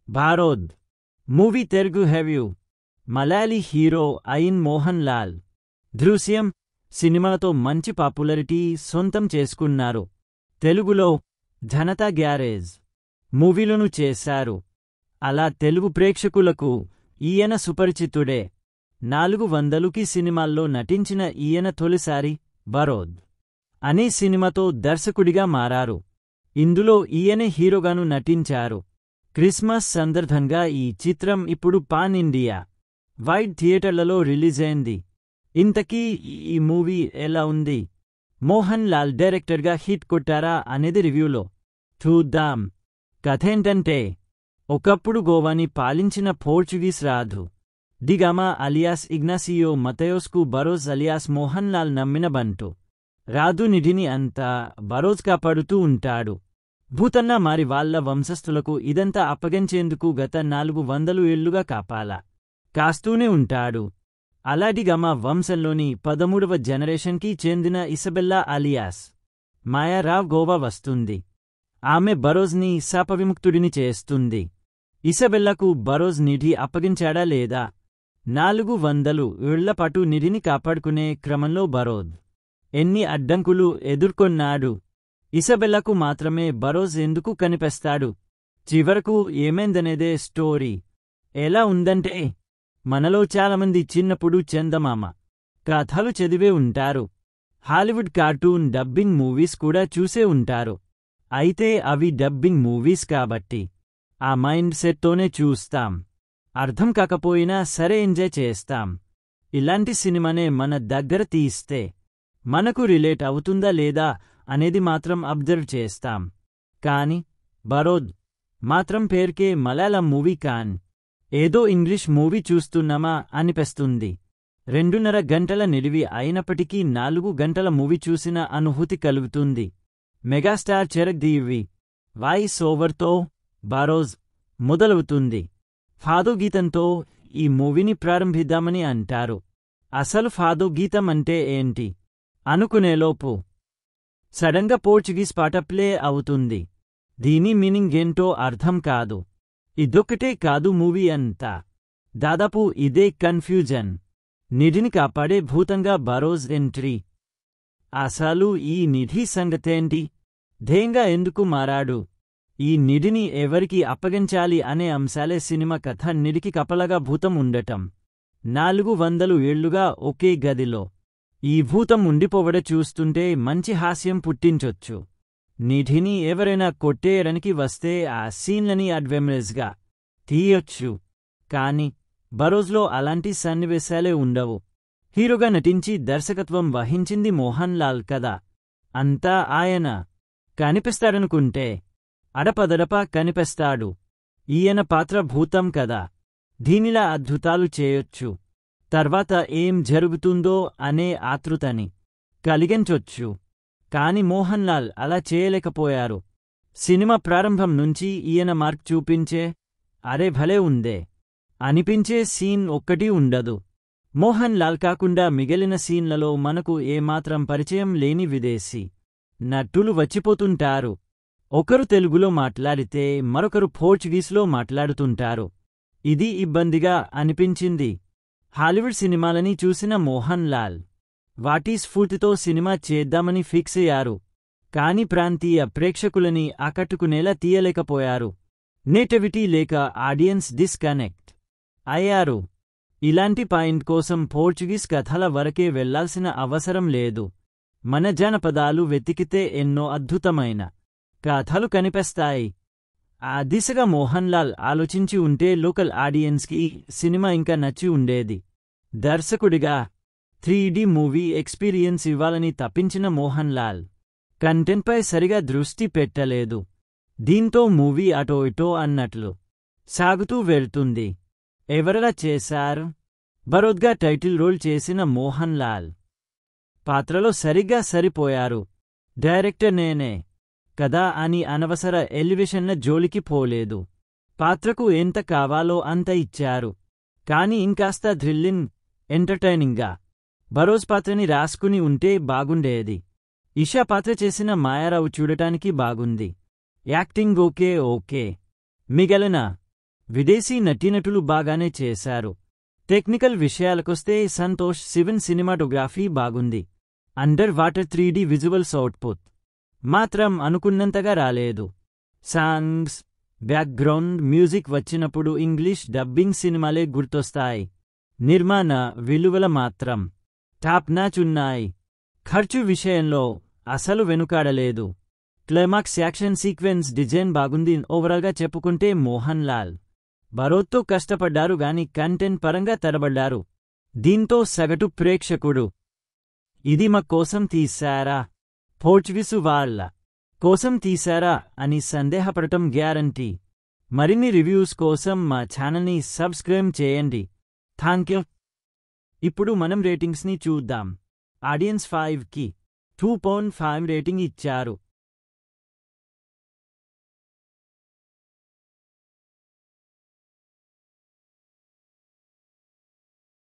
భారోద్ movie Telugu హెవ్యూ Malayali hero అయిన్ Mohan Lal దృశ్యం సినిమాతో మంచి పాపులారిటీ సొంతం చేసుకున్నారు. తెలుగులో జనతా గ్యారేజ్ మూవీలను చేశారు. అలా తెలుగు ప్రేక్షకులకు ఈయన సుపరిచితుడే. 400కి సినిమాల్లో నటించిన ఈయన తొలిసారి భారోద్ అనే సినిమాతో దర్శకుడిగా మారారు. ఇందులో ఈయనే హీరోగాను నటించారు. క్రిస్మస్ సందర్భంగా ఈ చిత్రం ఇప్పుడు పాన్ ఇండియా వైడ్ థియేటర్లలో రిలీజైంది. ఇంతకీ ఈ మూవీ ఎలా ఉంది? మోహన్ లాల్ డైరెక్టర్గా హిట్ కొట్టారా అనేది రివ్యూలో చూద్దాం. కథేంటంటే, ఒకప్పుడు గోవాని పాలించిన పోర్చుగీస్ రాజు డిగామా అలియాస్ ఇగ్నాసియో మతయోస్కు బరోజ్ అలియాస్ మోహన్ లాల్ నమ్మిన బంటు రాజు నిధిని అంతా బరోజ్ కాపాడుతూ ఉంటాడు. భూతన్న మారి వాళ్ల వంశస్థులకు ఇదంతా అప్పగించేందుకు గత 400 ఏళ్లుగా కాస్తూనే ఉంటాడు. అలాడిగామా వంశంలోని 13వ జనరేషన్కి చెందిన ఇసబెల్లా అలియాస్ మాయారావ్ గోవా వస్తుంది. ఆమె బరోజ్ని శాపవిముక్తుడిని చేస్తుంది. ఇసబెల్లాకు బరోజ్ నిధి అప్పగించాడా లేదా? 400 ఏళ్లపాటు నిధిని కాపాడుకునే క్రమంలో బరోజ్ ఎన్ని అడ్డంకులు ఎదుర్కొన్నాడు? ఇసబెల్లాకు మాత్రమే బరోజ్ ఎందుకు కనిపిస్తాడు? చివరకు ఏమైందనేదే స్టోరీ. ఎలా ఉందంటే, మనలో చాలామంది చిన్నప్పుడు చందమామ కథలు చదివే ఉంటారు. హాలీవుడ్ కార్టూన్ డబ్బింగ్ మూవీస్ కూడా చూసే ఉంటారు. అయితే అవి డబ్బింగ్ మూవీస్ కాబట్టి ఆ మైండ్ సెట్తోనే చూస్తాం. అర్థం కాకపోయినా సరే ఎంజాయ్ చేస్తాం. ఇలాంటి సినిమానే మన దగ్గర తీస్తే మనకు రిలేట్ అవుతుందా లేదా అనేది మాత్రం అబ్జర్వ్ చేస్తాం. కాని భారోద్ మాత్రం పేరుకే మలయాళం మూవీ కాన్ ఏదో ఇంగ్లీష్ మూవీ చూస్తున్నామా అనిపిస్తుంది. 2.5 గంటల నిడివి అయినప్పటికీ 4 గంటల మూవీ చూసిన అనుభూతి కలుగుతుంది. మెగాస్టార్ చిరంజీవి వాయిస్ ఓవర్తో భారోద్ మొదలవుతుంది. ఫాదో గీతంతో ఈ మూవీని ప్రారంభిద్దామని అంటారు. అసలు ఫాదో గీతం అంటే ఏంటి అనుకునేలోపు సడన్గా పోర్చుగీస్ పాట ప్లే అవుతుంది. దీని మీనింగ్ ఏంటో అర్థం కాదు. ఇదొక్కటే కాదు, మూవీ అంతా దాదాపు ఇదే కన్ఫ్యూజన్. నిధిని కాపాడే భూతంగా బరోజ్ ఎంట్రీ. అసలు ఈ నిధి సంగతేంటి? ధ్యేయంగా ఎందుకు మారాడు? ఈ నిధిని ఎవరికి అప్పగించాలి అనే అంశాలే సినిమా కథ. నిధికి కపలగా భూతం ఉండటం, 400 ఏళ్లుగా ఒకే గదిలో ఈ భూతం ఉండిపోవడ చూస్తుంటే మంచి హాస్యం పుట్టించొచ్చు. నిధిని ఎవరైనా కొట్టేయడానికి వస్తే ఆ సీన్లని అడ్వెంచరస్గా తీయొచ్చు. కాని బరోజ్లో అలాంటి సన్నివేశాలే ఉండవు. హీరోగా నటించి దర్శకత్వం వహించింది మోహన్ లాల్ కదా. అంతా ఆయన కనిపిస్తాడనుకుంటే అడపదడపా కనిపిస్తాడు. ఈయన పాత్ర భూతం కదా. దీనిలా అద్భుతాలు చేయొచ్చు. తర్వాత ఏం జరుగుతుందో అనే ఆతృతని కలిగించొచ్చు. కాని మోహన్ లాల్ అలా చేయలేకపోయారు. సినిమా ప్రారంభం నుంచి ఈయన మార్క్ చూపించే, అరే భలే ఉందే అనిపించే సీన్ ఒక్కటీ ఉండదు. మోహన్ లాల్ కాకుండా మిగిలిన సీన్లలో మనకు ఏమాత్రం పరిచయం లేని విదేశీ నటులు వచ్చిపోతుంటారు. ఒకరు తెలుగులో మాట్లాడితే మరొకరు పోర్చుగీస్లో మాట్లాడుతుంటారు. ఇది ఇబ్బందిగా అనిపించింది. హాలీవుడ్ సినిమాలని చూసిన మోహన్ లాల్ వాటి స్ఫూర్తితో సినిమా చేద్దామని ఫిక్స్ అయ్యారు. కాని ప్రాంతీయ ప్రేక్షకులని ఆకట్టుకునేలా తీయలేకపోయారు. నేటివిటీ లేక ఆడియన్స్ డిస్కనెక్ట్ అయ్యారు. ఇలాంటి పాయింట్ కోసం పోర్చుగీస్ కథల వరకే వెళ్లాల్సిన అవసరం లేదు. మన జానపదాలు వెతికితే ఎన్నో అద్భుతమైన కథలు కనిపిస్తాయి. ఆ దిశగా మోహన్ లాల్ ఆలోచించి ఉంటే లోకల్ ఆడియన్స్కి సినిమా ఇంకా నచ్చి ఉండేది. దర్శకుడిగా 3D మూవీ ఎక్స్పీరియన్స్ ఇవ్వాలని తప్పించిన మోహన్ లాల్ కంటెంట్పై సరిగా దృష్టి పెట్టలేదు. దీంతో మూవీ అటో ఇటో అన్నట్లు సాగుతూ వెళ్తుంది. ఎవరలా చేశారు? భారోద్గా టైటిల్ రోల్ చేసిన మోహన్ లాల్ పాత్రలో సరిగ్గా సరిపోయారు. డైరెక్టర్ నేనే కదా అని అనవసర ఎలివేషన్ల జోలికి పోలేదు. పాత్రకు ఎంత కావాలో అంత ఇచ్చారు. కాని ఇంకాస్త థ్రిల్లింగ్, ఎంటర్టైనింగ్గా బరోజ్ పాత్రని రాసుకుని ఉంటే బాగుండేది. ఇషా పాత్ర చేసిన మాయారావు చూడటానికి బాగుంది. Acting okay. మిగిలిన విదేశీ నటీనటులు బాగానే చేశారు. టెక్నికల్ విషయాలకొస్తే సంతోష్ శివన్ సినిమాటోగ్రఫీ బాగుంది. Under water 3D visuals output మాత్రం అనుకున్నంతగా రాలేదు. సాంగ్స్, బ్యాక్గ్రౌండ్ మ్యూజిక్ వచ్చినప్పుడు ఇంగ్లీష్ డబ్బింగ్ సినిమాలే గుర్తొస్తాయి. నిర్మాణ విలువల మాత్రం టాప్ నాచ్ ఉన్నాయి. ఖర్చు విషయంలో అసలు వెనుకాడలేదు. క్లైమాక్స్ యాక్షన్ సీక్వెన్స్ డిజైన్ బాగుంది. ఓవరాల్గా చెప్పుకుంటే మోహన్ లాల్ బరోత్తో కష్టపడ్డారు గాని కంటెంట్ పరంగా తడబడ్డారు. దీంతో సగటు ప్రేక్షకుడు ఇది మా కోసం తీశారా, పోర్చుగీసు వాళ్ళ కోసం తీశారా అని సందేహపడటం గ్యారంటీ. మరిన్ని రివ్యూస్ కోసం మా ఛానల్ని సబ్స్క్రైబ్ చేయండి. థాంక్యూ. ఇప్పుడు మనం రేటింగ్స్ని చూద్దాం. ఆడియన్స్ 5కి 2.5 రేటింగ్ ఇచ్చారు.